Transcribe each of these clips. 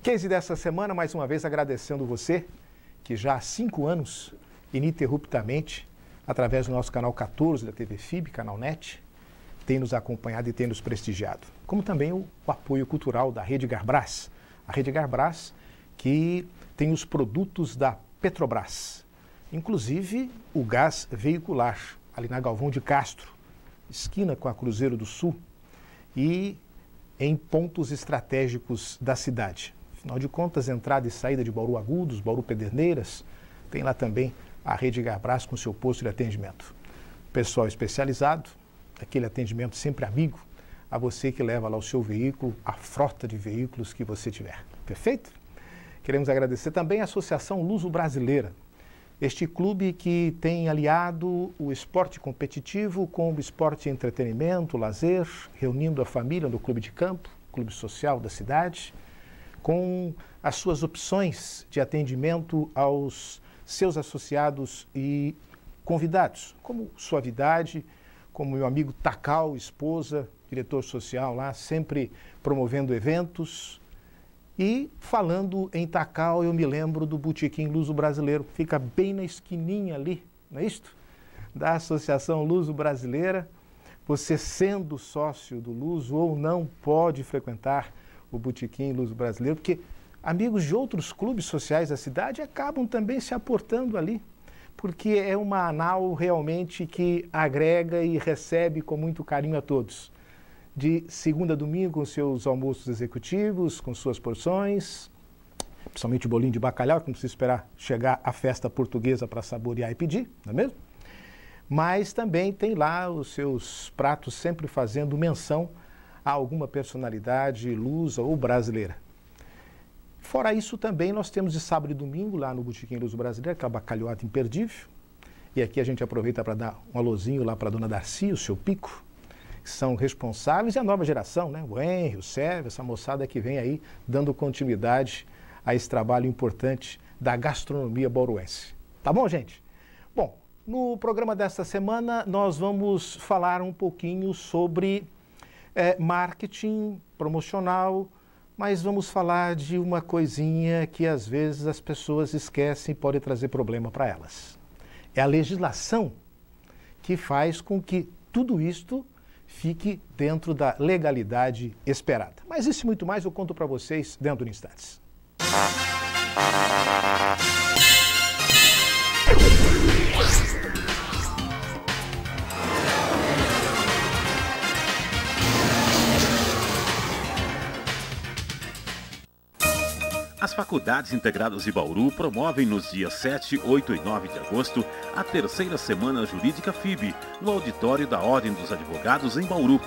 Case dessa semana, mais uma vez agradecendo você, que já há 5 anos, ininterruptamente, através do nosso canal 14 da TV FIB, canal NET, tem nos acompanhado e tem nos prestigiado. Como também o apoio cultural da Rede Garbras. A Rede Garbras, que tem os produtos da Petrobras, inclusive o gás veicular, ali na Galvão de Castro, esquina com a Cruzeiro do Sul, e em pontos estratégicos da cidade. Afinal de contas, entrada e saída de Bauru Agudos, Bauru Pederneiras, tem lá também a Rede Garbras com seu posto de atendimento. Pessoal especializado, aquele atendimento sempre amigo a você que leva lá o seu veículo, a frota de veículos que você tiver. Perfeito? Queremos agradecer também a Associação Luso-Brasileira, este clube que tem aliado o esporte competitivo com o esporte e entretenimento, lazer, reunindo a família no clube de campo, clube social da cidade, com as suas opções de atendimento aos seus associados e convidados, como Suavidade, como meu amigo Takal, esposa, diretor social lá, sempre promovendo eventos. E falando em Takal, eu me lembro do Botequim Luso-Brasileiro, fica bem na esquininha ali, não é isto? Da Associação Luso-Brasileira. Você sendo sócio do Luso ou não pode frequentar o Botequim Luso-Brasileiro, porque amigos de outros clubes sociais da cidade acabam também se aportando ali, porque é uma ANAL realmente que agrega e recebe com muito carinho a todos. De segunda a domingo, com seus almoços executivos, com suas porções, principalmente o bolinho de bacalhau, que não precisa esperar chegar a festa portuguesa para saborear e pedir, não é mesmo? Mas também tem lá os seus pratos sempre fazendo menção a alguma personalidade lusa ou brasileira. Fora isso também nós temos de sábado e domingo lá no Botequim Luso-Brasileiro, aquela bacalhoada imperdível. E aqui a gente aproveita para dar um alôzinho lá para a dona Darcy, o seu Pico, que são responsáveis, e a nova geração, né? O Henry, o Sérgio, essa moçada que vem aí dando continuidade a esse trabalho importante da gastronomia bauruense. Tá bom, gente? Bom, no programa desta semana nós vamos falar um pouquinho sobre marketing promocional, mas vamos falar de uma coisinha que às vezes as pessoas esquecem e pode trazer problema para elas. É a legislação que faz com que tudo isto fique dentro da legalidade esperada. Mas isso e muito mais eu conto para vocês dentro de instantes. As Faculdades Integradas de Bauru promovem nos dias 7, 8 e 9 de agosto a terceira Semana Jurídica FIB, no auditório da Ordem dos Advogados em Bauru.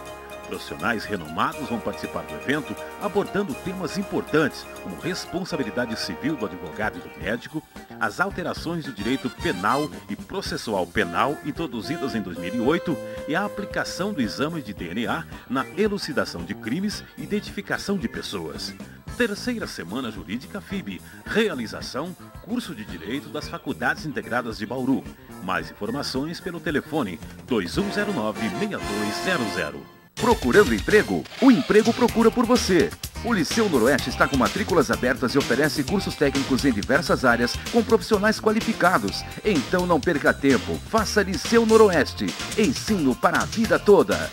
Profissionais renomados vão participar do evento abordando temas importantes como responsabilidade civil do advogado e do médico, as alterações do direito penal e processual penal introduzidas em 2008 e a aplicação do exame de DNA na elucidação de crimes e identificação de pessoas. Terceira Semana Jurídica FIB. Realização, curso de Direito das Faculdades Integradas de Bauru. Mais informações pelo telefone 2109-6200. Procurando emprego? O emprego procura por você. O Liceu Noroeste está com matrículas abertas e oferece cursos técnicos em diversas áreas com profissionais qualificados. Então não perca tempo. Faça Liceu Noroeste. Ensino para a vida toda.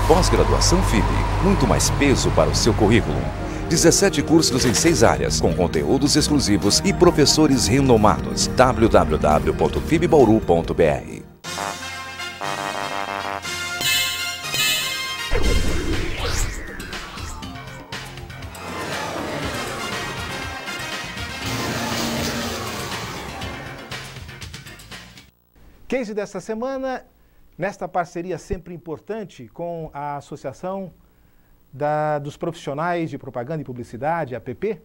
Pós-graduação FIB. Muito mais peso para o seu currículo. 17 cursos em 6 áreas, com conteúdos exclusivos e professores renomados. www.fibbauru.br. Case dessa semana, nesta parceria sempre importante com a Associação dos Profissionais de Propaganda e Publicidade, APP,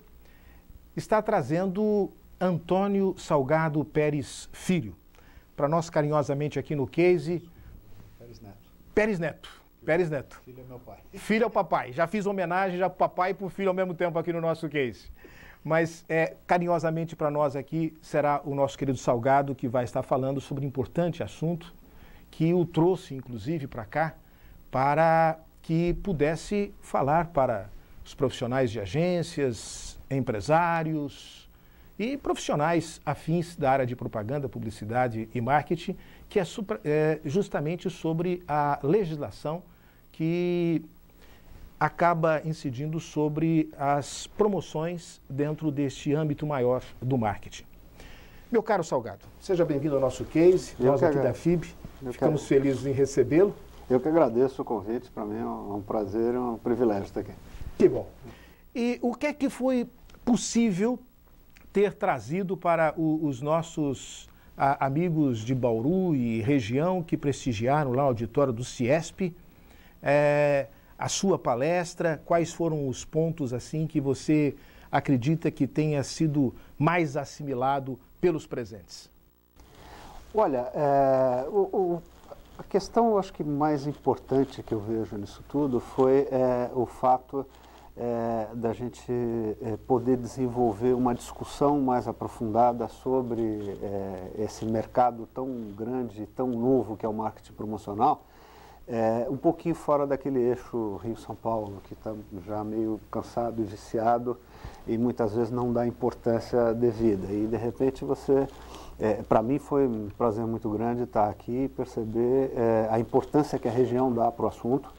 está trazendo Antônio Salgado Pérez Filho. Para nós, carinhosamente aqui no Case... Pérez Neto. Pérez Neto. Pérez Neto. Filho é meu pai. Filho é o papai. Já fiz homenagem já para o papai e para o filho ao mesmo tempo aqui no nosso Case. Mas, carinhosamente para nós aqui, será o nosso querido Salgado que vai estar falando sobre um importante assunto que o trouxe, inclusive, para cá, para que pudesse falar para os profissionais de agências, empresários e profissionais afins da área de propaganda, publicidade e marketing, que é justamente sobre a legislação que acaba incidindo sobre as promoções dentro deste âmbito maior do marketing. Meu caro Salgado, seja bem-vindo ao nosso case, nós aqui da FIB, ficamos felizes em recebê-lo. Eu que agradeço o convite, para mim é um prazer e um privilégio estar aqui. Que bom. E o que é que foi possível ter trazido para os nossos amigos de Bauru e região que prestigiaram lá o auditório do CIESP, a sua palestra? Quais foram os pontos assim que você acredita que tenha sido mais assimilado pelos presentes? Olha, a questão, acho que mais importante que eu vejo nisso tudo foi o fato da gente poder desenvolver uma discussão mais aprofundada sobre esse mercado tão grande, tão novo que é o marketing promocional, um pouquinho fora daquele eixo Rio-São Paulo, que está já meio cansado e viciado e muitas vezes não dá importância devida. E de repente você, para mim foi um prazer muito grande estar aqui e perceber a importância que a região dá para o assunto.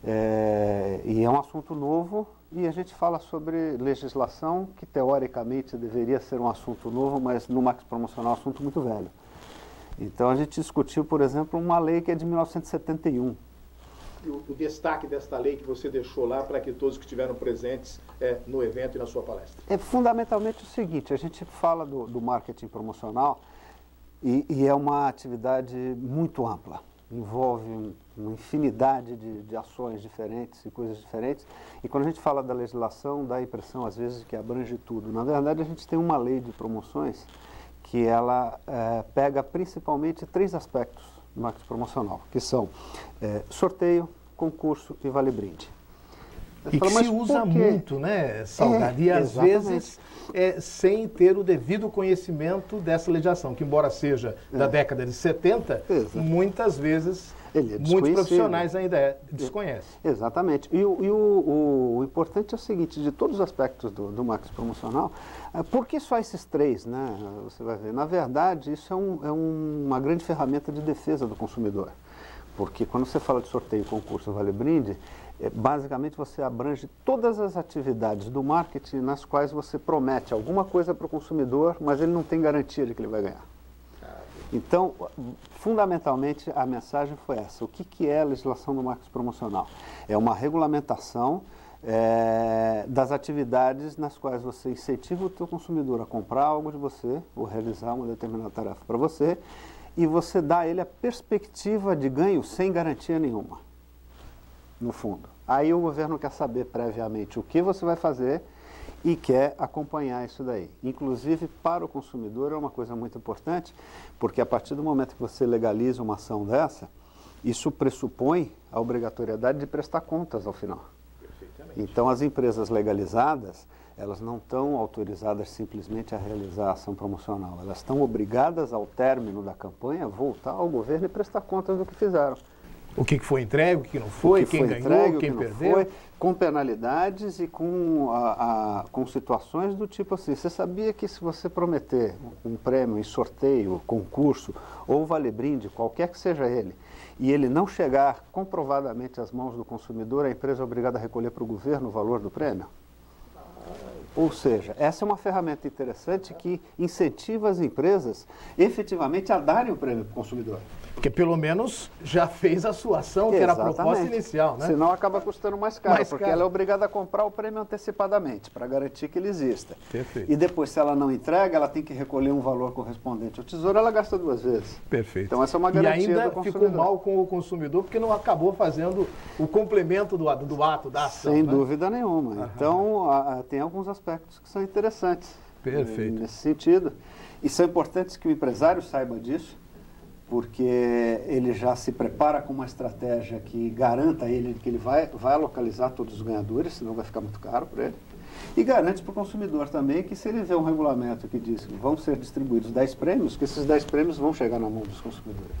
E é um assunto novo e a gente fala sobre legislação que teoricamente deveria ser um assunto novo, mas no marketing promocional é um assunto muito velho. Então a gente discutiu, por exemplo, uma lei que é de 1971. O destaque desta lei que você deixou lá para que todos que estiveram presentes no evento e na sua palestra? É fundamentalmente o seguinte, a gente fala do marketing promocional e é uma atividade muito ampla. Envolve uma infinidade de ações diferentes e coisas diferentes. E quando a gente fala da legislação, dá a impressão, às vezes, que abrange tudo. Na verdade, a gente tem uma lei de promoções que ela pega principalmente 3 aspectos do marketing promocional, que são sorteio, concurso e vale-brinde. E que se usa muito, né, Salgado? E às vezes sem ter o devido conhecimento dessa legislação, que embora seja da década de 70, muitas vezes muitos profissionais ainda desconhecem. Exatamente. E o importante é o seguinte, de todos os aspectos do marketing promocional, por que só esses 3, né? Você vai ver. Na verdade, isso é uma grande ferramenta de defesa do consumidor. Porque quando você fala de sorteio, concurso, vale-brinde, basicamente você abrange todas as atividades do marketing nas quais você promete alguma coisa para o consumidor, mas ele não tem garantia de que ele vai ganhar. Então, fundamentalmente, a mensagem foi essa. O que é a legislação do marketing promocional? É uma regulamentação das atividades nas quais você incentiva o teu consumidor a comprar algo de você, ou realizar uma determinada tarefa para você, e você dá a ele a perspectiva de ganho sem garantia nenhuma, no fundo. Aí o governo quer saber previamente o que você vai fazer e quer acompanhar isso daí. Inclusive, para o consumidor é uma coisa muito importante, porque a partir do momento que você legaliza uma ação dessa, isso pressupõe a obrigatoriedade de prestar contas ao final. Então, as empresas legalizadas, elas não estão autorizadas simplesmente a realizar a ação promocional. Elas estão obrigadas, ao término da campanha, a voltar ao governo e prestar contas do que fizeram. O que foi entregue, o que não foi, quem ganhou, quem perdeu. Com penalidades e com situações do tipo assim, você sabia que se você prometer um prêmio em sorteio, concurso ou vale-brinde, qualquer que seja ele, e ele não chegar comprovadamente às mãos do consumidor, a empresa é obrigada a recolher para o governo o valor do prêmio? Ou seja, essa é uma ferramenta interessante que incentiva as empresas efetivamente a darem o prêmio para o consumidor. Porque pelo menos já fez a sua ação, que era a proposta inicial, né? Senão acaba custando mais caro, porque ela é obrigada a comprar o prêmio antecipadamente, para garantir que ele exista. Perfeito. E depois, se ela não entrega, ela tem que recolher um valor correspondente ao tesouro, ela gasta 2 vezes. Perfeito. Então essa é uma garantia do consumidor. E ainda ficou mal com o consumidor, porque não acabou fazendo o complemento do ato, da ação. Sem dúvida nenhuma. Então, tem alguns aspectos que são interessantes. Perfeito. Nesse sentido. E são importantes que o empresário saiba disso, porque ele já se prepara com uma estratégia que garanta a ele que ele vai localizar todos os ganhadores, senão vai ficar muito caro para ele. E garante para o consumidor também que se ele vê um regulamento que diz que vão ser distribuídos 10 prêmios, que esses 10 prêmios vão chegar na mão dos consumidores.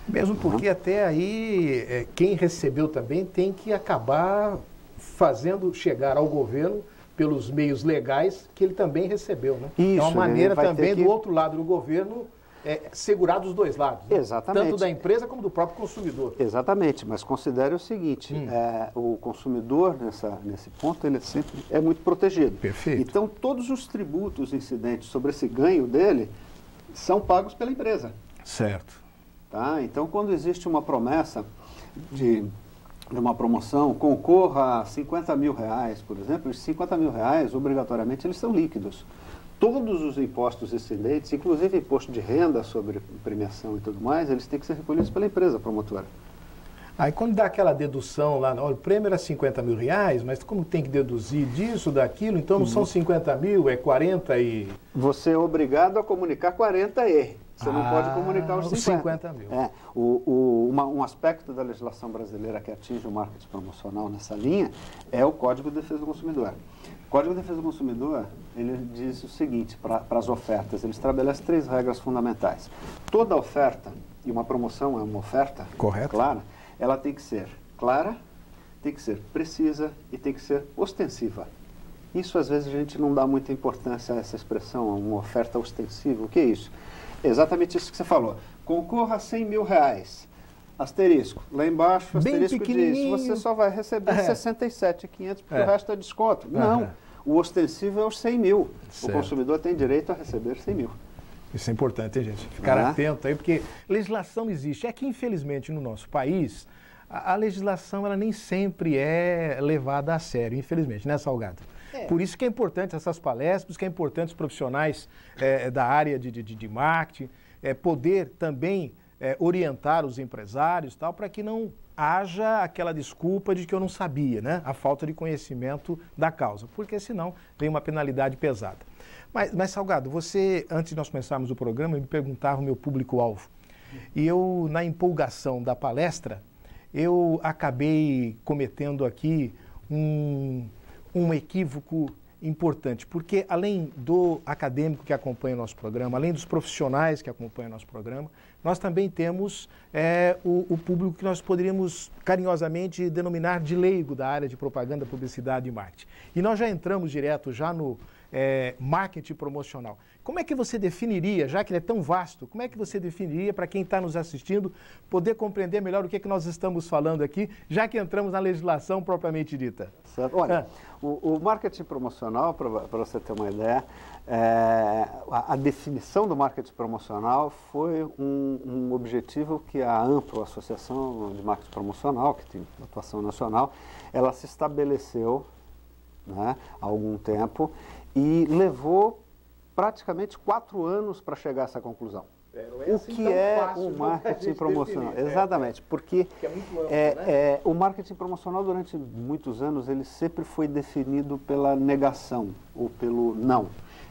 Mesmo porque até aí, quem recebeu também tem que acabar fazendo chegar ao governo pelos meios legais que ele também recebeu, né? Isso, é uma maneira também do outro lado do governo segurar dos dois lados. Né? Exatamente. Tanto da empresa como do próprio consumidor. Exatamente, mas considere o seguinte, o consumidor nesse ponto ele sempre é muito protegido. Perfeito. Então todos os tributos incidentes sobre esse ganho dele são pagos pela empresa. Certo. Tá? Então quando existe uma promessa de uma promoção, concorra a 50 mil reais, por exemplo, esses 50 mil reais, obrigatoriamente, eles são líquidos. Todos os impostos excedentes, inclusive imposto de renda sobre premiação e tudo mais, eles têm que ser recolhidos pela empresa promotora. Aí quando dá aquela dedução lá, olha, o prêmio era 50 mil reais, mas como tem que deduzir disso, daquilo, então não são 50 mil, é 40 e... Você é obrigado a comunicar 40 e você não pode comunicar os 50 mil. Um aspecto da legislação brasileira que atinge o marketing promocional nessa linha é o Código de Defesa do Consumidor. O Código de Defesa do Consumidor, ele diz o seguinte, para as ofertas, ele estabelece 3 regras fundamentais. Toda oferta, e uma promoção é uma oferta, correto, clara, ela tem que ser clara, tem que ser precisa e tem que ser ostensiva. Isso, às vezes, a gente não dá muita importância a essa expressão, uma oferta ostensiva. O que é isso? Exatamente isso que você falou. Concorra a 100 mil reais. Asterisco. Lá embaixo, asterisco diz, você só vai receber 67.500 porque o resto é desconto. Não. O ostensivo é os 100 mil. Certo. O consumidor tem direito a receber 100 mil. Isso é importante, hein, gente? Ficar atento aí, porque legislação existe. É que, infelizmente, no nosso país, a legislação ela nem sempre é levada a sério, infelizmente, né, Salgado? Por isso que é importante essas palestras, por isso que é importante os profissionais da área de marketing, poder também orientar os empresários, tal, para que não haja aquela desculpa de que eu não sabia, né? A falta de conhecimento da causa, porque senão vem uma penalidade pesada. Mas Salgado, você, antes de nós começarmos o programa, me perguntava o meu público-alvo. E eu, na empolgação da palestra, eu acabei cometendo aqui um equívoco importante, porque além do acadêmico que acompanha o nosso programa, além dos profissionais que acompanham o nosso programa, nós também temos o público que nós poderíamos carinhosamente denominar de leigo da área de propaganda, publicidade e marketing. E nós já entramos direto no marketing promocional. Como é que você definiria, já que ele é tão vasto, como é que você definiria para quem está nos assistindo poder compreender melhor o que nós estamos falando aqui, já que entramos na legislação propriamente dita? Certo. Olha, o marketing promocional, para você ter uma ideia, a definição do marketing promocional foi um objetivo que a AMPRO, a Associação de Marketing Promocional, que tem atuação nacional, ela se estabeleceu, né, há algum tempo e levou praticamente 4 anos para chegar a essa conclusão. O que é o marketing promocional? Exatamente, porque o marketing promocional durante muitos anos ele sempre foi definido pela negação ou pelo não.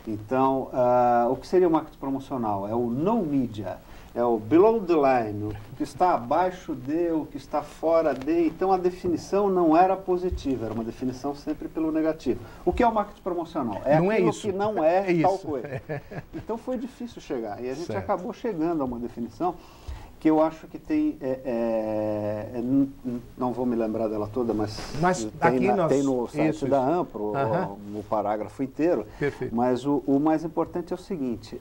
Então, o que seria o marketing promocional? É o no media, é o below the line, o que está abaixo de, o que está fora de. Então, a definição não era positiva, era uma definição sempre pelo negativo. O que é o marketing promocional? É não aquilo é isso. que não é tal coisa. Então, foi difícil chegar. E a gente acabou chegando a uma definição que eu acho que tem, não vou me lembrar dela toda, mas tem no site da AMPRO o parágrafo inteiro. Perfeito. Mas o mais importante é o seguinte,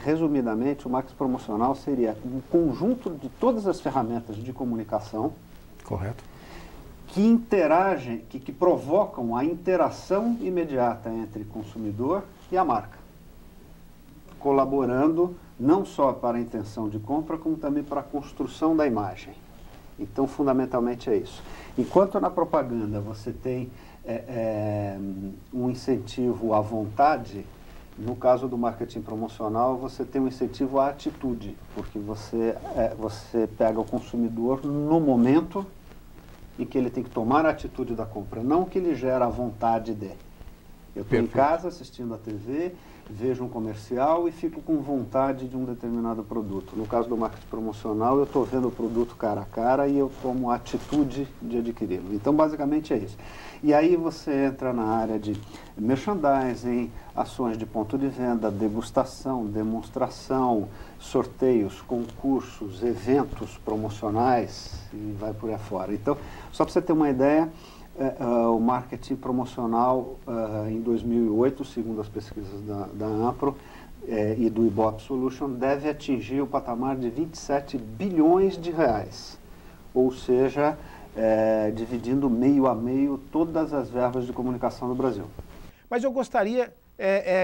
resumidamente, o marketing promocional seria um conjunto de todas as ferramentas de comunicação. Correto. Que interagem, que provocam a interação imediata entre consumidor e a marca, colaborando não só para a intenção de compra, como também para a construção da imagem. Então, fundamentalmente é isso. Enquanto na propaganda você tem um incentivo à vontade, no caso do marketing promocional, você tem um incentivo à atitude, porque você pega o consumidor no momento em que ele tem que tomar a atitude da compra, não que ele gera a vontade de. Eu estou em casa assistindo a TV vejo um comercial e fico com vontade de um determinado produto. No caso do marketing promocional, eu estou vendo o produto cara a cara e eu tomo a atitude de adquiri-lo. Então, basicamente é isso. E aí você entra na área de merchandising, ações de ponto de venda, degustação, demonstração, sorteios, concursos, eventos promocionais e vai por aí fora. Então, só para você ter uma ideia, o marketing promocional em 2008, segundo as pesquisas da Ampro e do Ibope Solution, deve atingir o patamar de 27 bilhões de reais, ou seja, dividindo meio a meio todas as verbas de comunicação no Brasil. Mas eu gostaria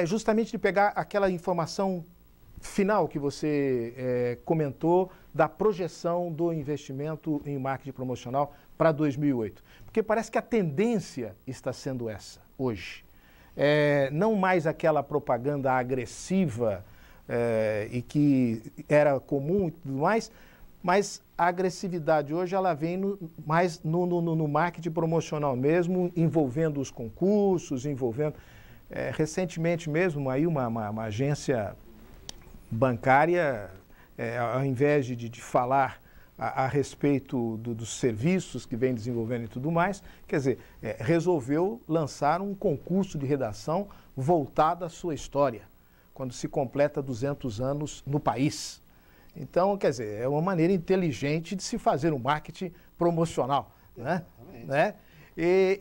justamente de pegar aquela informação final que você comentou da projeção do investimento em marketing promocional para 2008. Porque parece que a tendência está sendo essa hoje. Não mais aquela propaganda agressiva e que era comum e tudo mais, mas a agressividade hoje ela vem mais no marketing promocional mesmo, envolvendo os concursos, envolvendo... recentemente mesmo, aí uma agência bancária, ao invés de falar a respeito dos serviços que vem desenvolvendo e tudo mais, quer dizer, resolveu lançar um concurso de redação voltado à sua história, quando se completa 200 anos no país. Então, quer dizer, é uma maneira inteligente de se fazer um marketing promocional, né?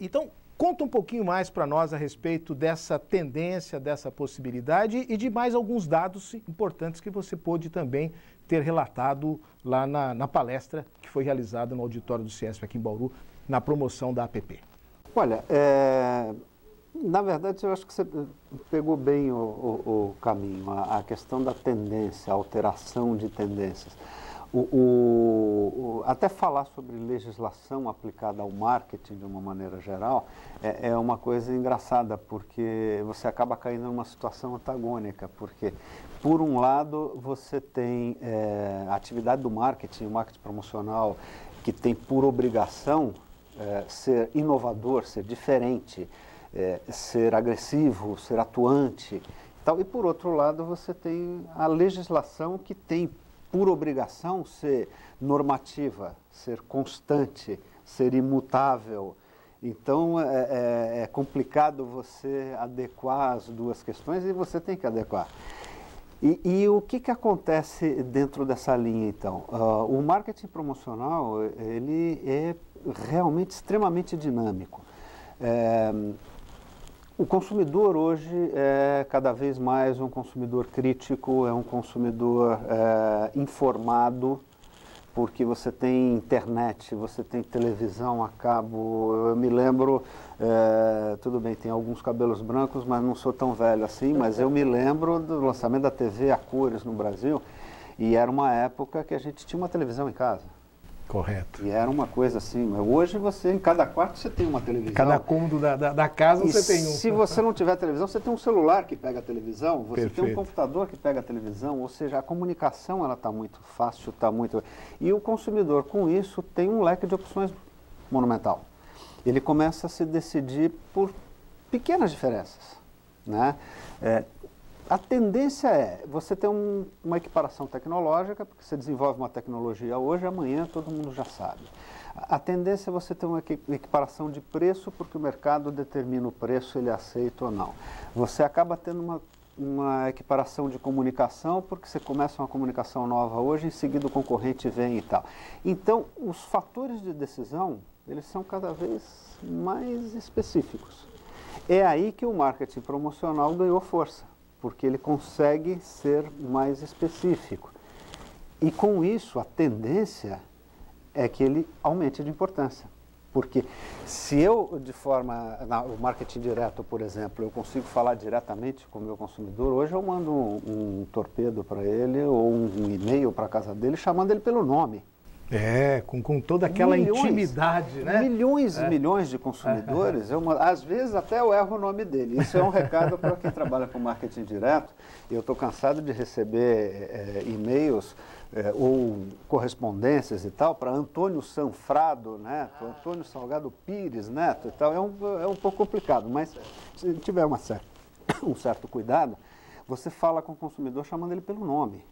Então, conta um pouquinho mais para nós a respeito dessa tendência, dessa possibilidade e de mais alguns dados importantes que você pôde também ter relatado lá na palestra que foi realizada no auditório do CIESP aqui em Bauru, na promoção da APP. Olha, na verdade eu acho que você pegou bem o caminho, a questão da tendência, a alteração de tendências. Até falar sobre legislação aplicada ao marketing de uma maneira geral é uma coisa engraçada, porque você acaba caindo numa situação antagônica, porque por um lado você tem a atividade do marketing, o marketing promocional, que tem por obrigação ser inovador, ser diferente, ser agressivo, ser atuante, tal. E por outro lado você tem a legislação que tem por obrigação ser normativa, ser constante, ser imutável. Então é complicado você adequar as duas questões e você tem que adequar. E o que acontece dentro dessa linha então? O marketing promocional ele é realmente extremamente dinâmico. O consumidor hoje é cada vez mais um consumidor crítico, é um consumidor informado, porque você tem internet, você tem televisão a cabo. Eu me lembro, tudo bem, tem alguns cabelos brancos, mas não sou tão velho assim, mas eu me lembro do lançamento da TV a cores no Brasil, e era uma época que a gente tinha uma televisão em casa. Correto. E era uma coisa assim, hoje você, em cada quarto você tem uma televisão. Cada cômodo da casa você tem um. Se você não tiver televisão, você tem um celular que pega a televisão, você Perfeito. tem um computador que pega a televisão, ou seja, a comunicação ela está muito fácil, está muito... E o consumidor com isso tem um leque de opções monumental. Ele começa a se decidir por pequenas diferenças, né? A tendência é você ter uma equiparação tecnológica, porque você desenvolve uma tecnologia hoje, amanhã todo mundo já sabe. A tendência é você ter uma equiparação de preço, porque o mercado determina o preço, ele aceita ou não. Você acaba tendo uma equiparação de comunicação, porque você começa uma comunicação nova hoje, em seguida o concorrente vem e tal. Então, os fatores de decisão, eles são cada vez mais específicos. É aí que o marketing promocional ganhou força, porque ele consegue ser mais específico. E com isso, a tendência é que ele aumente de importância. Porque se eu, o marketing direto, por exemplo, eu consigo falar diretamente com o meu consumidor, hoje eu mando um torpedo para ele ou um e-mail para a casa dele chamando ele pelo nome. Com toda aquela intimidade, né? Milhões e milhões de consumidores, às vezes até eu erro o nome dele. Isso é um recado para quem trabalha com marketing direto. Eu estou cansado de receber e-mails ou correspondências e tal para Antônio Sanfrado Neto, Antônio Salgado Pires Neto e tal. É um pouco complicado, mas se tiver um certo cuidado, você fala com o consumidor chamando ele pelo nome.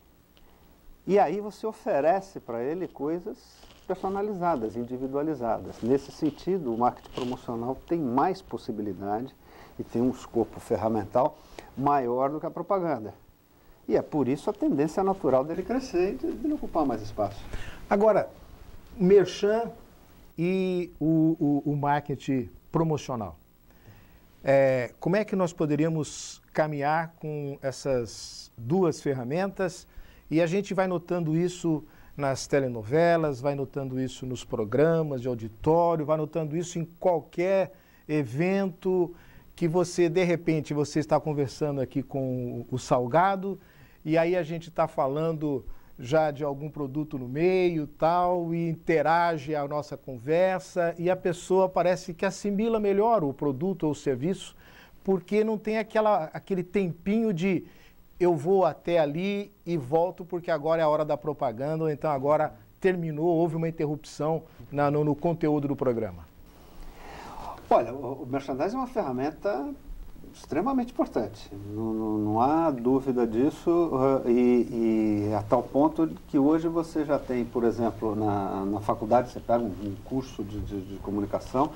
E aí você oferece para ele coisas personalizadas, individualizadas. Nesse sentido, o marketing promocional tem mais possibilidade e tem um escopo ferramental maior do que a propaganda. E é por isso a tendência natural dele crescer e de ocupar mais espaço. Agora, merchan e o marketing promocional. Como é que nós poderíamos caminhar com essas duas ferramentas? E a gente vai notando isso nas telenovelas, vai notando isso nos programas de auditório, vai notando isso em qualquer evento que você, de repente, você está conversando aqui com o Salgado e aí a gente está falando já de algum produto no meio, tal, e interage a nossa conversa e a pessoa parece que assimila melhor o produto ou o serviço, porque não tem aquele tempinho de eu vou até ali e volto porque agora é a hora da propaganda, ou então agora terminou, houve uma interrupção no conteúdo do programa. Olha, o merchandising é uma ferramenta extremamente importante, não há dúvida disso, e a tal ponto que hoje você já tem, por exemplo, na faculdade, você pega um curso de comunicação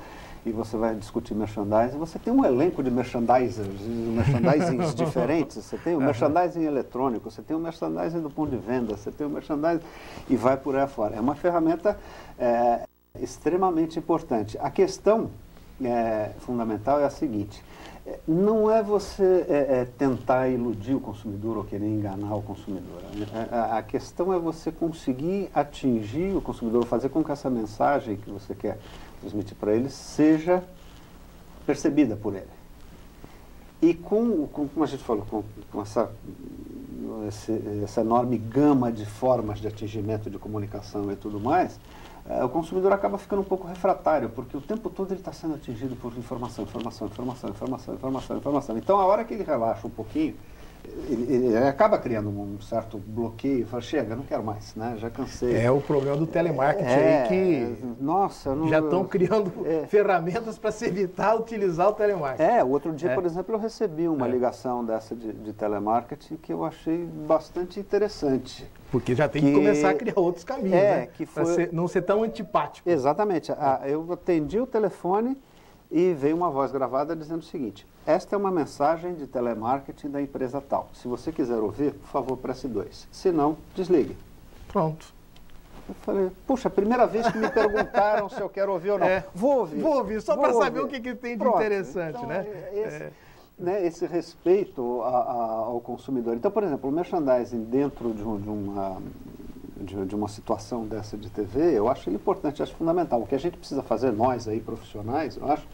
e você vai discutir merchandising, você tem um elenco de merchandisings diferentes, você tem o merchandising eletrônico, você tem o merchandising do ponto de venda, você tem o merchandising e vai por aí afora. É uma ferramenta extremamente importante. A questão fundamental é a seguinte: não é você tentar iludir o consumidor ou querer enganar o consumidor. A questão é você conseguir atingir o consumidor, fazer com que essa mensagem que você quer transmitir para ele seja percebida por ele. E como a gente falou, com essa enorme gama de formas de atingimento de comunicação e tudo mais, o consumidor acaba ficando um pouco refratário, porque o tempo todo ele está sendo atingido por informação. Então, a hora que ele relaxa um pouquinho, ele acaba criando um certo bloqueio, fala, chega, não quero mais, né? Já cansei. É o problema do telemarketing aí que já estão criando ferramentas para se evitar utilizar o telemarketing. Outro dia, por exemplo, eu recebi uma ligação dessa de telemarketing que eu achei bastante interessante. Porque já tem que começar a criar outros caminhos, né? Para não ser tão antipático. Exatamente. Eu atendi o telefone e veio uma voz gravada dizendo o seguinte: esta é uma mensagem de telemarketing da empresa tal. Se você quiser ouvir, por favor, presse 2. Se não, desligue. Pronto. Eu falei, puxa, a primeira vez que me perguntaram se eu quero ouvir ou não. Vou ouvir. Vou ouvir, só para saber o que tem de interessante, então, né? Esse respeito ao consumidor. Então, por exemplo, o merchandising dentro de uma situação dessa de TV, eu acho ele importante, acho fundamental. O que a gente precisa fazer, nós aí profissionais, eu acho,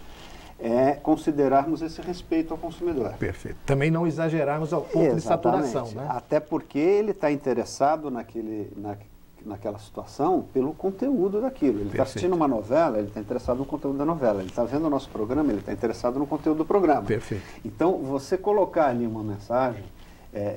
é considerarmos esse respeito ao consumidor. Perfeito. Também não exagerarmos ao ponto de saturação, né? Até porque ele está interessado naquela situação pelo conteúdo daquilo. Ele está assistindo uma novela, ele está interessado no conteúdo da novela. Ele está vendo o nosso programa, ele está interessado no conteúdo do programa. Perfeito. Então, você colocar ali uma mensagem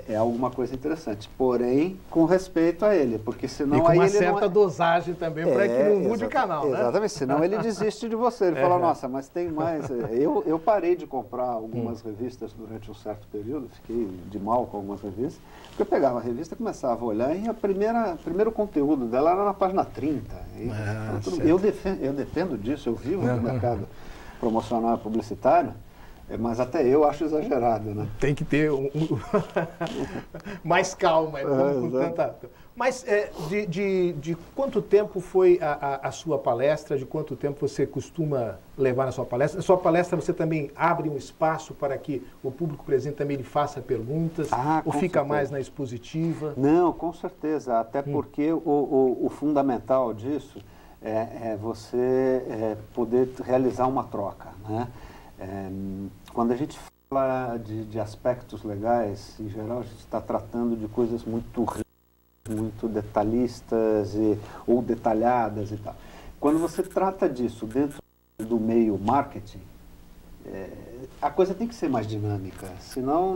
é alguma coisa interessante, porém com respeito a ele, porque senão e com aí uma ele certa dosagem também para que não mude o canal, né? Exatamente, senão ele desiste de você, ele fala, nossa, mas tem mais. Eu parei de comprar algumas revistas durante um certo período, fiquei de mal com algumas revistas, porque eu pegava a revista, começava a olhar e o primeiro conteúdo dela era na página 30. Eu defendo disso, eu vivo no mercado promocional e publicitário. Mas até eu acho exagerado, né? Tem que ter mais calma. Com tanta... Mas de quanto tempo foi a sua palestra? De quanto tempo você costuma levar na sua palestra? Na sua palestra você também abre um espaço para que o público presente também lhe faça perguntas? Ou fica mais na expositiva? Não, com certeza. Até porque o fundamental disso é você poder realizar uma troca, né? Quando a gente fala de aspectos legais, em geral a gente está tratando de coisas muito detalhistas ou detalhadas e tal. Quando você trata disso dentro do meio marketing, a coisa tem que ser mais dinâmica, senão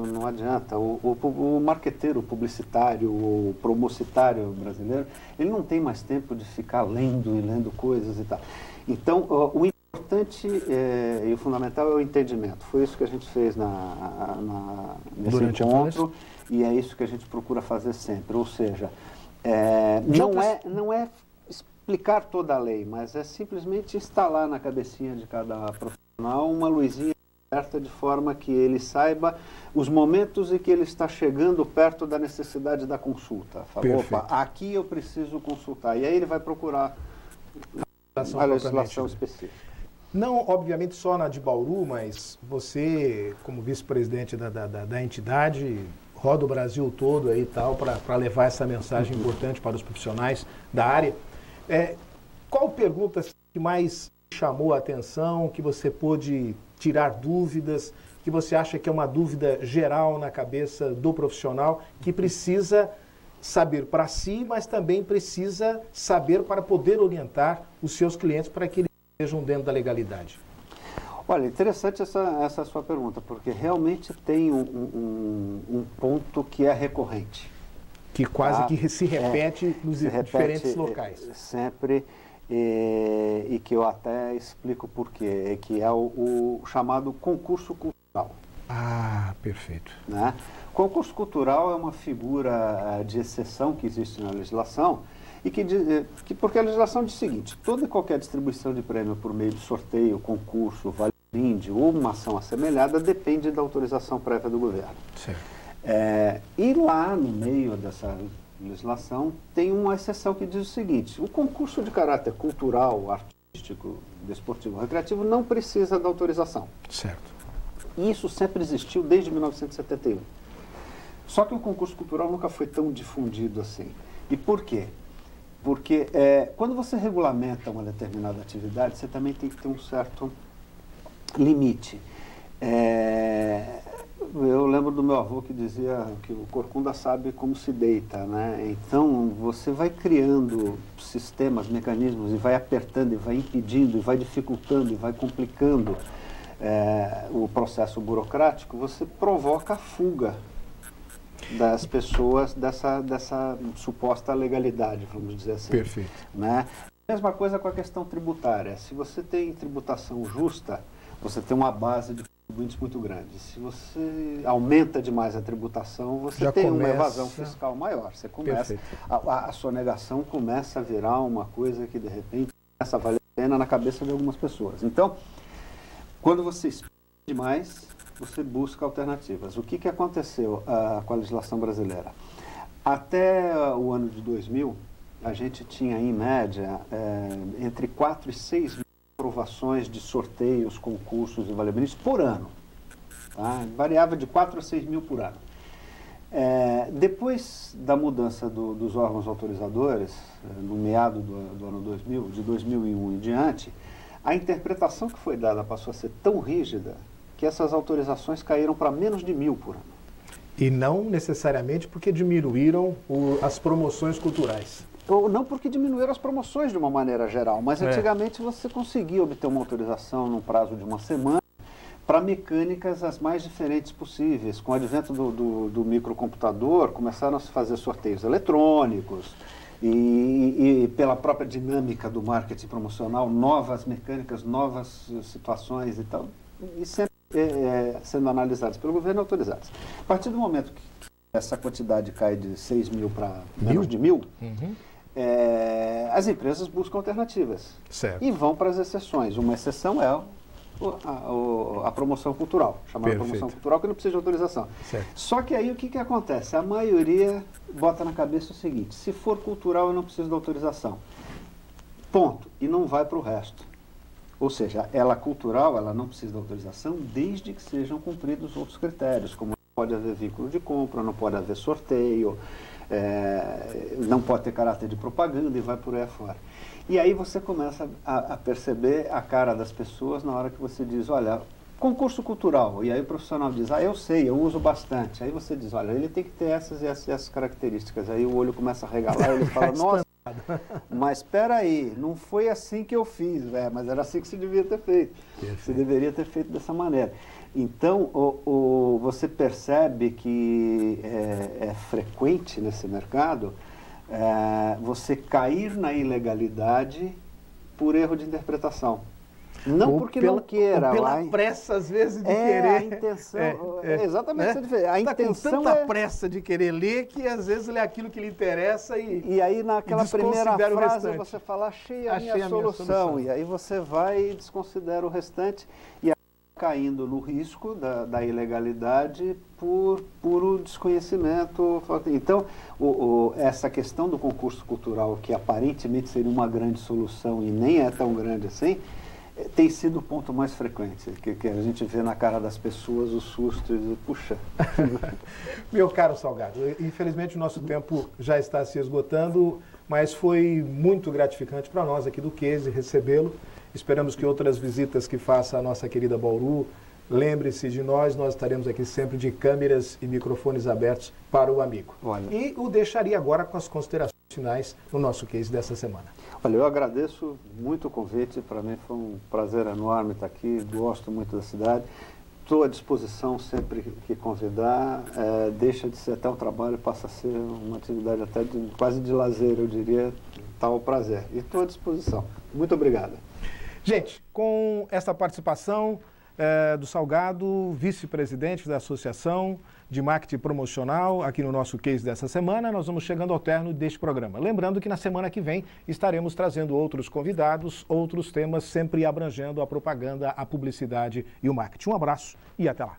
não adianta. O marqueteiro, o publicitário, o promocitário brasileiro, ele não tem mais tempo de ficar lendo e lendo coisas e tal. Então, o importante importante e o fundamental é o entendimento. Foi isso que a gente fez nesse encontro e é isso que a gente procura fazer sempre. Ou seja, não é explicar toda a lei, mas é simplesmente instalar na cabecinha de cada profissional uma luzinha aberta de forma que ele saiba os momentos em que ele está chegando perto da necessidade da consulta. Fala, opa, aqui eu preciso consultar. E aí ele vai procurar a legislação específica. Não, obviamente, só na de Bauru, mas você, como vice-presidente da entidade, roda o Brasil todo aí e tal, para levar essa mensagem importante para os profissionais da área. Qual pergunta que mais chamou a atenção, que você pôde tirar dúvidas, que você acha que é uma dúvida geral na cabeça do profissional, que precisa saber para si, mas também precisa saber para poder orientar os seus clientes para que eles estejam dentro da legalidade? Olha, interessante essa sua pergunta, porque realmente tem um ponto que é recorrente. Que quase que se repete nos diferentes locais. Sempre, e que eu até explico por quê, que é o chamado concurso cultural. Ah, perfeito. Né? Concurso cultural é uma figura de exceção que existe na legislação, e porque a legislação diz o seguinte: toda e qualquer distribuição de prêmio por meio de sorteio, concurso, vale-brinde ou uma ação assemelhada depende da autorização prévia do governo. Certo. E lá no meio dessa legislação tem uma exceção que diz o seguinte: o concurso de caráter cultural, artístico, desportivo, recreativo não precisa da autorização. Certo. E isso sempre existiu desde 1971. Só que o concurso cultural nunca foi tão difundido assim. E por quê? Porque quando você regulamenta uma determinada atividade, você também tem que ter um certo limite. Eu lembro do meu avô que dizia que o corcunda sabe como se deita, né? Então, você vai criando sistemas, mecanismos, e vai apertando, e vai impedindo, e vai dificultando, e vai complicando o processo burocrático, você provoca a fuga das pessoas dessa suposta legalidade, vamos dizer assim. Perfeito. Né? Mesma coisa com a questão tributária. Se você tem tributação justa, você tem uma base de contribuintes muito grande. Se você aumenta demais a tributação, você tem uma evasão fiscal maior. Você começa, a sonegação começa a virar uma coisa que, de repente, começa a valer a pena na cabeça de algumas pessoas. Então, quando você expande demais, você busca alternativas. O que aconteceu com a legislação brasileira? Até o ano de 2000, a gente tinha, em média, entre 4 e 6 mil aprovações de sorteios, concursos e vale-brindes por ano. Tá? Variava de 4 a 6 mil por ano. Depois da mudança dos órgãos autorizadores, no meado do ano 2000, de 2001 em diante, a interpretação que foi dada passou a ser tão rígida que essas autorizações caíram para menos de 1.000 por ano. E não necessariamente porque diminuíram as promoções culturais. Ou não porque diminuíram as promoções de uma maneira geral, mas antigamente você conseguia obter uma autorização num prazo de uma semana para mecânicas as mais diferentes possíveis. Com o advento do microcomputador, começaram a se fazer sorteios eletrônicos e pela própria dinâmica do marketing promocional, novas mecânicas, novas situações e tal, e sempre sendo analisadas pelo governo e autorizadas. A partir do momento que essa quantidade cai de 6 mil para menos de 1.000, as empresas buscam alternativas. Certo. E vão para as exceções. Uma exceção é a promoção cultural, chamada promoção cultural, que não precisa de autorização. Certo. Só que aí o que acontece? A maioria bota na cabeça o seguinte: se for cultural, eu não preciso de autorização. Ponto. E não vai para o resto. Ou seja, ela cultural, ela não precisa de autorização desde que sejam cumpridos outros critérios, como não pode haver vínculo de compra, não pode haver sorteio, não pode ter caráter de propaganda e vai por aí afora. E aí você começa a perceber a cara das pessoas na hora que você diz: olha, concurso cultural. E aí o profissional diz: eu sei, eu uso bastante. Aí você diz: olha, ele tem que ter essas e essas características. Aí o olho começa a regalar e ele fala: nossa, mas espera aí, não foi assim que eu fiz, mas era assim que se devia ter feito. Você deveria ter feito dessa maneira. Então, você percebe que é frequente nesse mercado você cair na ilegalidade por erro de interpretação. Não porque não queira. Ou pela pressa, às vezes, de querer. A intenção, exatamente. A intenção com tanta pressa de querer ler que, às vezes, lê aquilo que lhe interessa e aí, naquela primeira frase, você fala, achei a minha solução. E aí você vai e desconsidera o restante e acaba caindo no risco da ilegalidade por puro desconhecimento. Então, essa questão do concurso cultural, que aparentemente seria uma grande solução e nem é tão grande assim, tem sido o ponto mais frequente, que a gente vê na cara das pessoas o susto e puxa. Meu caro Salgado, infelizmente o nosso tempo já está se esgotando, mas foi muito gratificante para nós aqui do Case recebê-lo. Esperamos que outras visitas que faça a nossa querida Bauru, lembre-se de nós estaremos aqui sempre de câmeras e microfones abertos para o amigo. Olha. E o deixaria agora com as considerações finais no nosso Case dessa semana. Olha, eu agradeço muito o convite, para mim foi um prazer enorme estar aqui, gosto muito da cidade, estou à disposição sempre que convidar, deixa de ser até um trabalho, passa a ser uma atividade até quase de lazer, eu diria, tal prazer, e estou à disposição. Muito obrigado. Gente, com essa participação do Salgado, vice-presidente da Associação de Marketing Promocional, aqui no nosso Case dessa semana, nós vamos chegando ao término deste programa. Lembrando que na semana que vem estaremos trazendo outros convidados, outros temas, sempre abrangendo a propaganda, a publicidade e o marketing. Um abraço e até lá.